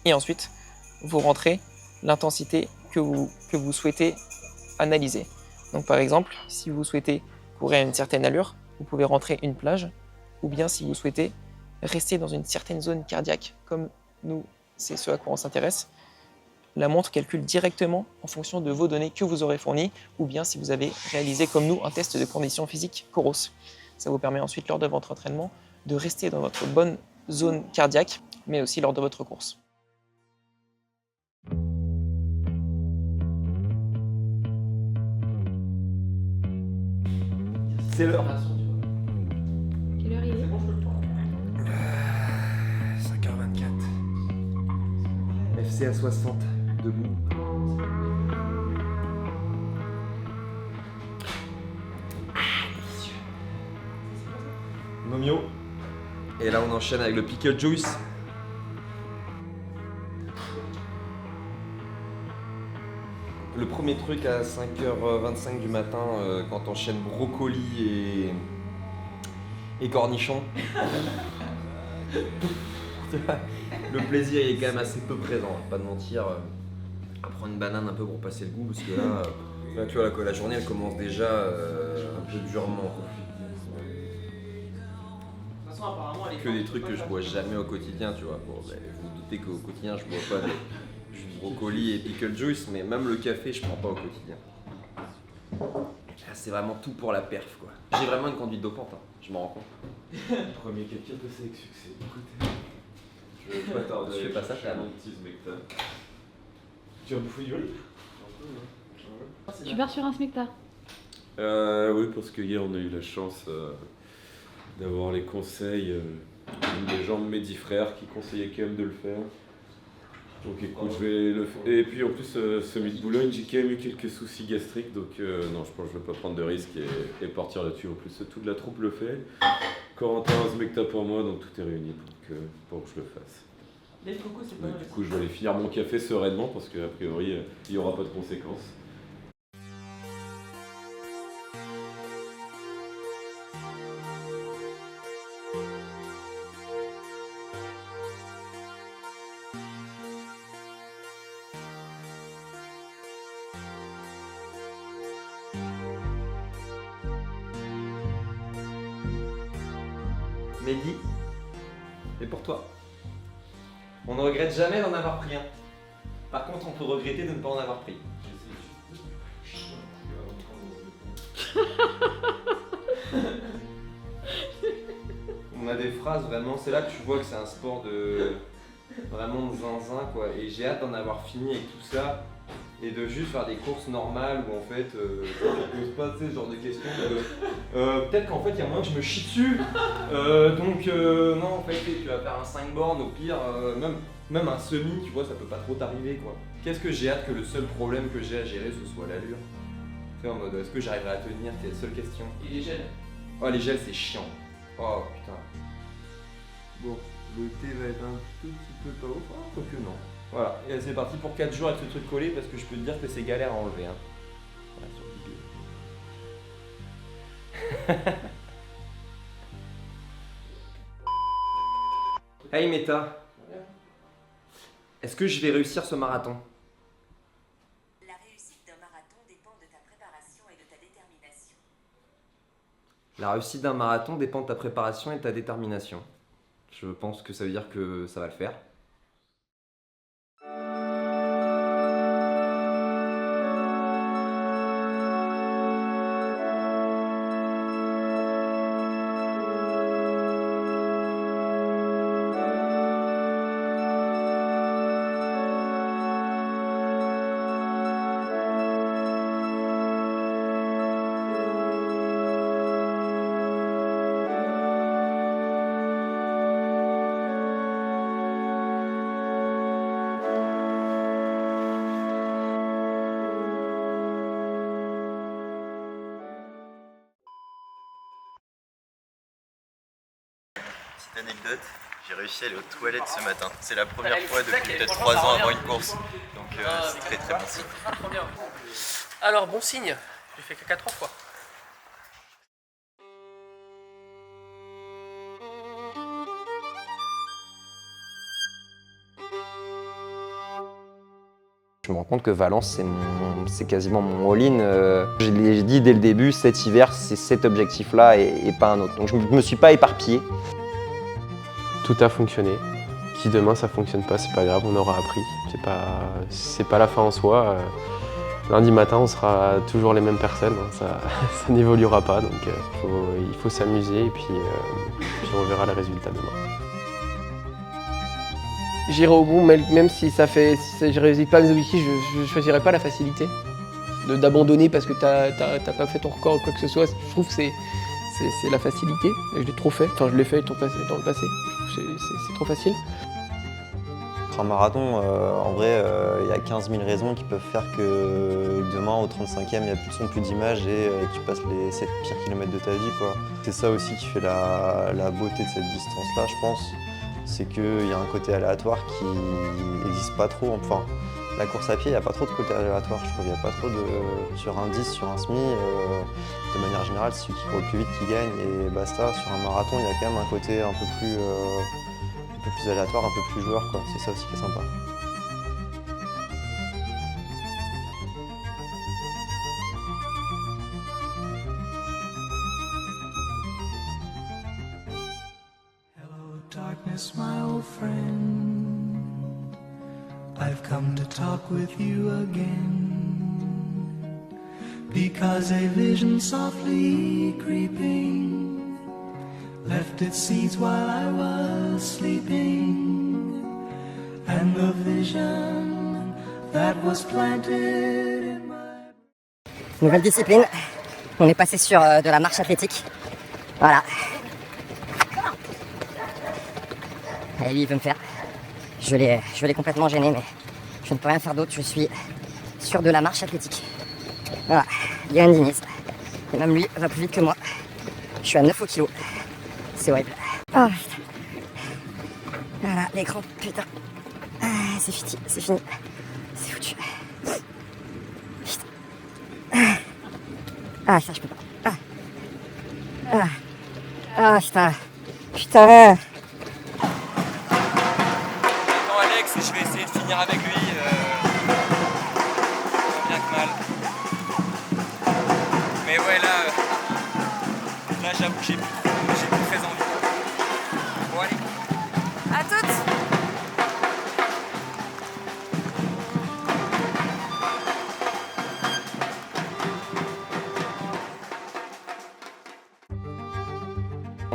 Et ensuite, vous rentrez l'intensité que vous souhaitez analyser. Donc par exemple, si vous souhaitez courir à une certaine allure, vous pouvez rentrer une plage. Ou bien si vous souhaitez rester dans une certaine zone cardiaque, comme nous, c'est ce à quoi on s'intéresse, la montre calcule directement en fonction de vos données que vous aurez fournies, ou bien si vous avez réalisé comme nous un test de conditions physiques Coros. Ça vous permet ensuite, lors de votre entraînement, de rester dans votre bonne zone cardiaque, mais aussi lors de votre course. C'est l'heure. Quelle heure il est? 5h24. FC à 60, debout. Nomio. Et là on enchaîne avec le pickle juice. Le premier truc à 5h25 du matin quand on enchaîne brocoli et cornichons. Le plaisir est quand même assez peu présent, pas de mentir. À prendre une banane un peu pour passer le goût parce que là tu vois la journée elle commence déjà un peu durement. Que des trucs que je bois jamais au quotidien, tu vois. Bon, vous vous doutez qu'au quotidien je bois pas de jus de brocoli et pickle juice, mais même le café je prends pas au quotidien. C'est vraiment tout pour la perf quoi. J'ai vraiment une conduite dopante, hein. Je m'en rends compte. Premier quelqu'un de avec succès. Écoutez, je vais pas tarder. Je fais pas ça, je fais mon petit smecta. Tu vas bouffer du riz? Tu pars sur un smecta? Oui, parce que hier on a eu la chance d'avoir les conseils des gens de mes 10 frères qui conseillaient quand même de le faire. Donc écoute, je vais le faire. Et puis en plus, celui de Boulogne, j'ai quand même eu quelques soucis gastriques, donc non, je pense que je vais pas prendre de risques et partir là-dessus. En plus, toute la troupe le fait. Corentin a un smecta pour moi, donc tout est réuni pour que je le fasse. Les cocos, c'est pas mal. Du coup, je vais aller finir mon café sereinement parce qu'a priori, il n'y aura pas de conséquences. Mehdi, et pour toi. On ne regrette jamais d'en avoir pris un. Par contre, on peut regretter de ne pas en avoir pris. On a des phrases vraiment, c'est là que tu vois que c'est un sport de vraiment de zinzin quoi. Et j'ai hâte d'en avoir fini avec tout ça et de juste faire des courses normales où en fait je pose pas ce genre de questions de peut-être qu'en fait il y a moyen que je me chie dessus. Non en fait tu vas faire un 5 bornes au pire, même un semi tu vois ça peut pas trop t'arriver quoi. Qu'est-ce que j'ai hâte que le seul problème que j'ai à gérer ce soit l'allure. Tu sais en mode est-ce que j'arriverai à tenir, c'est la seule question. Et les gels? Oh les gels c'est chiant. Oh putain. Bon, le thé va être un tout petit peu pas ouf, quoique non. Voilà, et c'est parti pour 4 jours avec ce truc collé parce que je peux te dire que c'est galère à enlever. Hein. Voilà, sur Hey Meta, est-ce que je vais réussir ce marathon? La réussite d'un marathon dépend de ta préparation et de ta détermination. La réussite d'un marathon dépend de ta préparation et de ta détermination. Je pense que ça veut dire que ça va le faire. Petite anecdote, j'ai réussi à aller aux toilettes ce matin. C'est la première fois depuis peut-être 3 ans avant une course. Donc c'est très très bon signe. Alors bon signe, j'ai fait caca 3 fois. Je me rends compte que Valence, c'est quasiment mon all-in. Je l'ai dit dès le début, cet hiver, c'est cet objectif-là et pas un autre. Donc je ne me suis pas éparpillé. Tout a fonctionné. Si demain ça fonctionne pas, c'est pas grave, on aura appris. C'est pas la fin en soi. Lundi matin, on sera toujours les mêmes personnes. Ça n'évoluera pas, donc il faut s'amuser et puis on verra les résultats demain. J'irai au bout, même si je ne réussis pas mes objectifs, je ne choisirai pas la facilité. D'abandonner parce que tu n'as pas fait ton record ou quoi que ce soit, je trouve que c'est la facilité. Je l'ai trop fait, enfin je l'ai fait dans le passé, c'est trop facile. Un marathon, en vrai, il y a 15 000 raisons qui peuvent faire que demain, au 35e, il n'y a plus de son, plus d'image et tu passes les 7 pires kilomètres de ta vie, quoi. C'est ça aussi qui fait la beauté de cette distance-là, je pense. C'est qu'il y a un côté aléatoire qui n'existe pas trop. Enfin, la course à pied, il n'y a pas trop de côté aléatoire, je trouve. Il n'y a pas trop de... Sur un 10, sur un semi, de manière générale, c'est celui qui court le plus vite qui gagne et basta. Sur un marathon, il y a quand même un côté un peu plus aléatoire, un peu plus joueur, quoi. C'est ça aussi qui est sympa. Darkness, my old friend, I've come to talk with you again, because a vision softly creeping left its seeds while I was sleeping, and the vision that was planted in my... Nouvelle discipline, on est passé sur de la marche athlétique, voilà. Et lui il veut me faire. Je l'ai complètement gêné, mais je ne peux rien faire d'autre, je suis sur de la marche athlétique. Voilà, il y a un Diniz. Et même lui va plus vite que moi. Je suis à 9 au kilo. C'est horrible. Oh putain. Voilà, l'écran, putain. Ah, c'est fini, c'est fini. C'est foutu. Putain. Ah, ça je peux pas. Ah putain. Putain. Je vais essayer de finir avec lui, bien que mal. Mais ouais, là j'avoue que j'ai plus très envie. Bon allez. À toutes.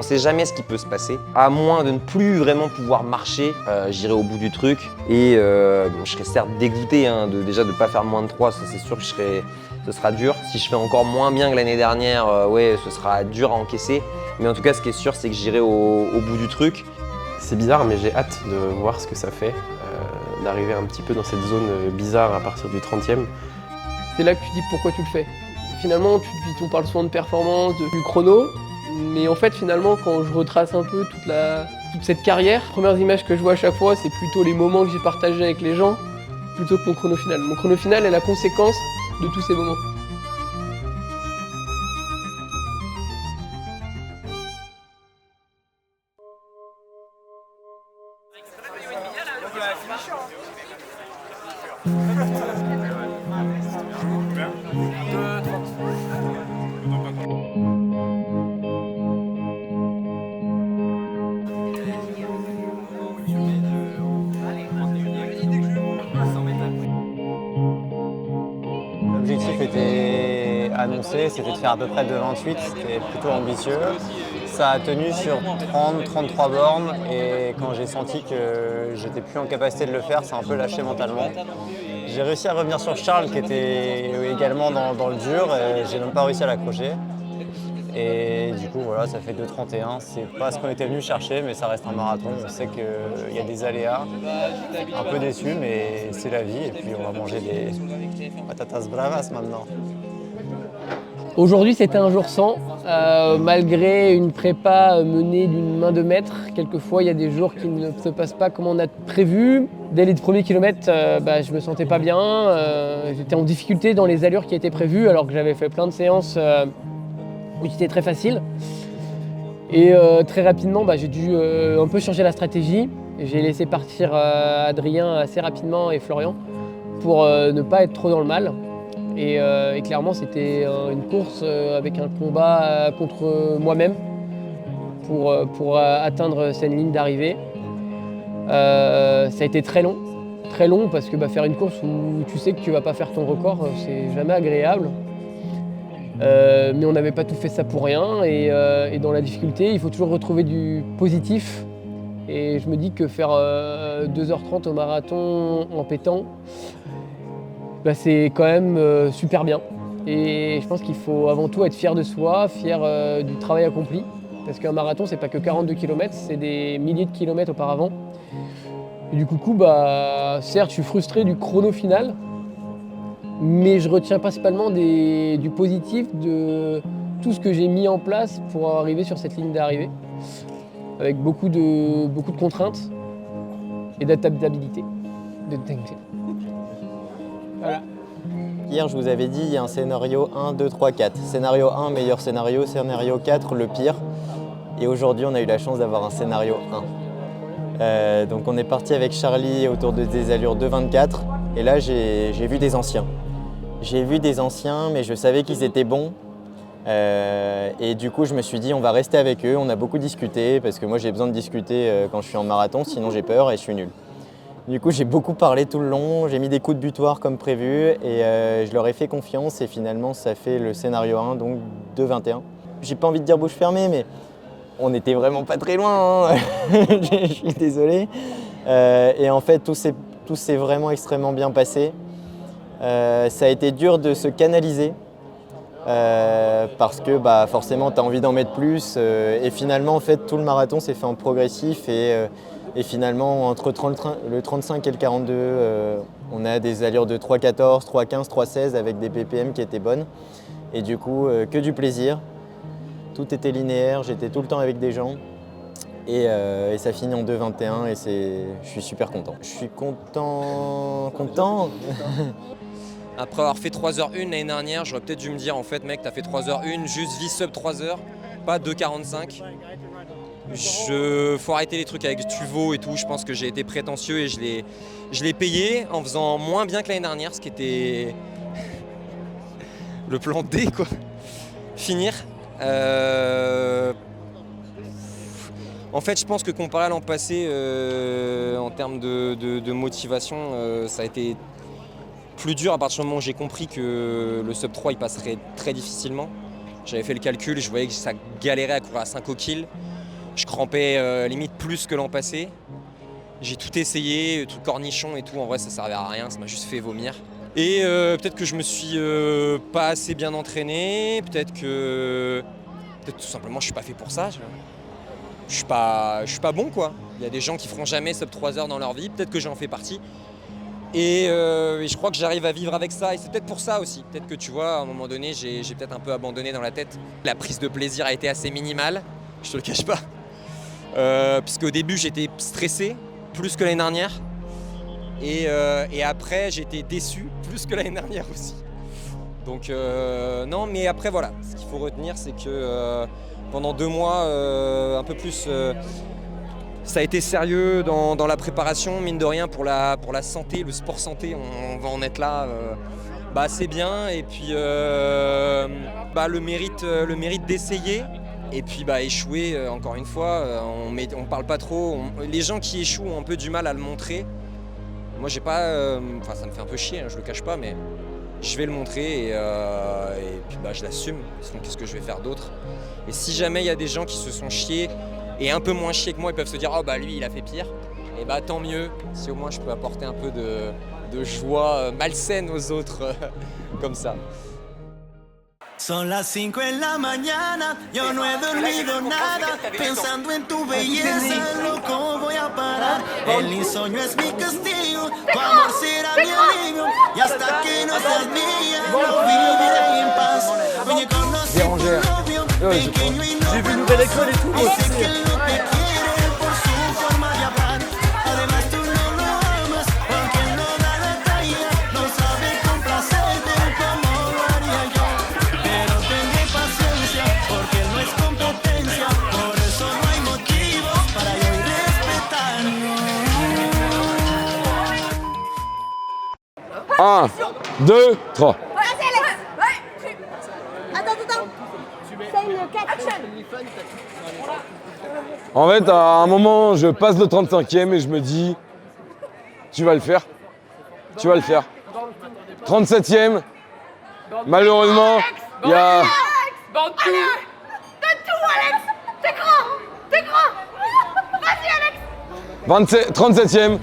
sait jamais ce qui peut se passer. À moins de ne plus vraiment pouvoir marcher, j'irai au bout du truc. Et bon, je serais certes dégoûté hein, déjà de ne pas faire moins de 3, ça c'est sûr que ce sera dur. Si je fais encore moins bien que l'année dernière, ouais, ce sera dur à encaisser. Mais en tout cas, ce qui est sûr, c'est que j'irai au bout du truc. C'est bizarre, mais j'ai hâte de voir ce que ça fait, d'arriver un petit peu dans cette zone bizarre à partir du 30e. C'est là que tu dis pourquoi tu le fais. Finalement, on parle souvent de performance, du chrono, mais en fait, finalement, quand je retrace un peu toute cette carrière, les premières images que je vois à chaque fois, c'est plutôt les moments que j'ai partagés avec les gens, plutôt que mon chrono final. Mon chrono final est la conséquence de tous ces moments. L'objectif était annoncé, c'était de faire à peu près 2,28, c'était plutôt ambitieux. Ça a tenu sur 30-33 bornes et quand j'ai senti que j'étais plus en capacité de le faire, ça a un peu lâché mentalement. J'ai réussi à revenir sur Charles qui était également dans le dur et j'ai même pas réussi à l'accrocher. Et du coup voilà, ça fait 2,31. C'est pas ce qu'on était venu chercher, mais ça reste un marathon. On sait qu'il y a des aléas, un peu déçu, mais c'est la vie. Et puis on va manger des patatas bravas maintenant. Aujourd'hui, c'était un jour sans, malgré une prépa menée d'une main de maître. Quelquefois, il y a des jours qui ne se passent pas comme on a prévu. Dès les premiers kilomètres, je me sentais pas bien. J'étais en difficulté dans les allures qui étaient prévues, alors que j'avais fait plein de séances qui étaient très faciles. Et très rapidement, j'ai dû un peu changer la stratégie. J'ai laissé partir Adrien assez rapidement et Florian pour ne pas être trop dans le mal. Et clairement, c'était une course avec un combat contre moi-même pour atteindre cette ligne d'arrivée. Ça a été très long parce que faire une course où tu sais que tu ne vas pas faire ton record, c'est jamais agréable. Mais on n'avait pas tout fait ça pour rien et dans la difficulté, il faut toujours retrouver du positif. Et je me dis que faire 2h30 au marathon en pétant, c'est quand même super bien. Et je pense qu'il faut avant tout être fier de soi, fier du travail accompli. Parce qu'un marathon, c'est pas que 42 km, c'est des milliers de kilomètres auparavant. Et du coup, certes, je suis frustré du chrono final, mais je retiens principalement du positif de tout ce que j'ai mis en place pour arriver sur cette ligne d'arrivée, avec beaucoup de contraintes et d'adaptabilité. Voilà. Hier, je vous avais dit, il y a un scénario 1, 2, 3, 4. Scénario 1, meilleur scénario. Scénario 4, le pire. Et aujourd'hui, on a eu la chance d'avoir un scénario 1. Donc on est parti avec Charlie autour de des allures 2,24. Et là, j'ai vu des anciens. J'ai vu des anciens, mais je savais qu'ils étaient bons. Et du coup, je me suis dit, on va rester avec eux. On a beaucoup discuté, parce que moi, j'ai besoin de discuter quand je suis en marathon, sinon j'ai peur et je suis nul. Du coup, j'ai beaucoup parlé tout le long, j'ai mis des coups de butoir comme prévu et je leur ai fait confiance et finalement, ça fait le scénario 1, donc 2,21. J'ai pas envie de dire bouche fermée, mais on n'était vraiment pas très loin, hein. Je suis désolé. Et en fait, tout s'est vraiment extrêmement bien passé. Ça a été dur de se canaliser parce que forcément, tu as envie d'en mettre plus. Et finalement, en fait, tout le marathon s'est fait en progressif et finalement, entre le 35 et le 42, on a des allures de 3,14, 3,15, 3,16 avec des ppm qui étaient bonnes. Et du coup, que du plaisir. Tout était linéaire, j'étais tout le temps avec des gens. Et ça finit en 2,21 et je suis super content. Je suis content. Après avoir fait 3h01 l'année dernière, j'aurais peut-être dû me dire en fait mec, t'as fait 3h01, juste vis sub 3h, pas 2,45. Faut arrêter les trucs avec Tuvo et tout, je pense que j'ai été prétentieux et je l'ai payé en faisant moins bien que l'année dernière, ce qui était le plan D quoi. Finir. En fait, je pense que comparé à l'an passé, en termes de motivation, ça a été plus dur à partir du moment où j'ai compris que le sub 3 il passerait très difficilement. J'avais fait le calcul, je voyais que ça galérait à courir à 5 au kill. Je crampais limite plus que l'an passé. J'ai tout essayé, tout cornichon et tout. En vrai, ça servait à rien, ça m'a juste fait vomir. Et peut-être que je me suis pas assez bien entraîné. Peut-être tout simplement, je suis pas fait pour ça. Je suis pas bon, quoi. Il y a des gens qui feront jamais sub 3 heures dans leur vie. Peut-être que j'en fais partie. Et je crois que j'arrive à vivre avec ça. Et c'est peut-être pour ça aussi. Peut-être que tu vois, à un moment donné, j'ai peut-être un peu abandonné dans la tête. La prise de plaisir a été assez minimale. Je te le cache pas. Puisqu'au début, j'étais stressé, plus que l'année dernière. Et après, j'étais déçu, plus que l'année dernière aussi. Donc non, mais après, voilà. Ce qu'il faut retenir, c'est que pendant 2 mois, un peu plus, ça a été sérieux dans la préparation, mine de rien, pour la santé, le sport santé, on va en être là assez bien. Et puis le mérite d'essayer. Et puis échouer, encore une fois, on parle pas trop. Les gens qui échouent ont un peu du mal à le montrer. Moi j'ai pas. Ça me fait un peu chier, hein, je le cache pas, mais je vais le montrer et puis je l'assume. Sinon qu'est-ce que je vais faire d'autre? Et si jamais il y a des gens qui se sont chiés et un peu moins chiés que moi, ils peuvent se dire oh lui il a fait pire, et tant mieux, si au moins je peux apporter un peu de joie malsaine aux autres comme ça. Son las 5 en la mañana, yo no he dormido nada, pensando en tu belleza, loco voy a parar. El insomnio es mi castigo, tu amor será mi alivio, y hasta que no seas mía, no viviré en paz. Oye, conocí tu novio, pequeño y no famoso, dice que no te quiere por su forma de hablar. Además tú no lo amas, porque él no da la talla, no sabe complacerte como lo haría yo. Porque él no es competencia, por eso no hay motivos para yo respetarlo. 1, 2, 3. En fait, à un moment, je passe le 35e et je me dis, tu vas le faire. Tu vas le faire. 37e, malheureusement, il y a... Donne tout, Alex. T'es grand. Vas-y, Alex. 37e,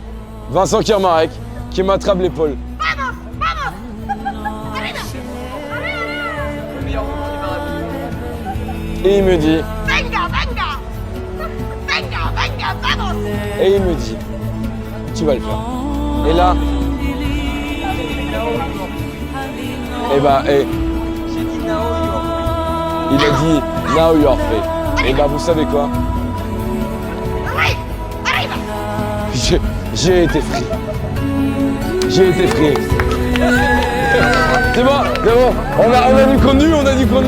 Vincent Kermarek qui m'attrape l'épaule. Et il me dit... Et il me dit, tu vas le faire. Et là... il a dit, now you are free. Et vous savez quoi? J'ai été free. C'est bon. On a dit connu. On a dit connu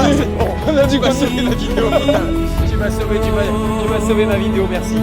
la vidéo. Tu m'as sauvé ma vidéo, merci.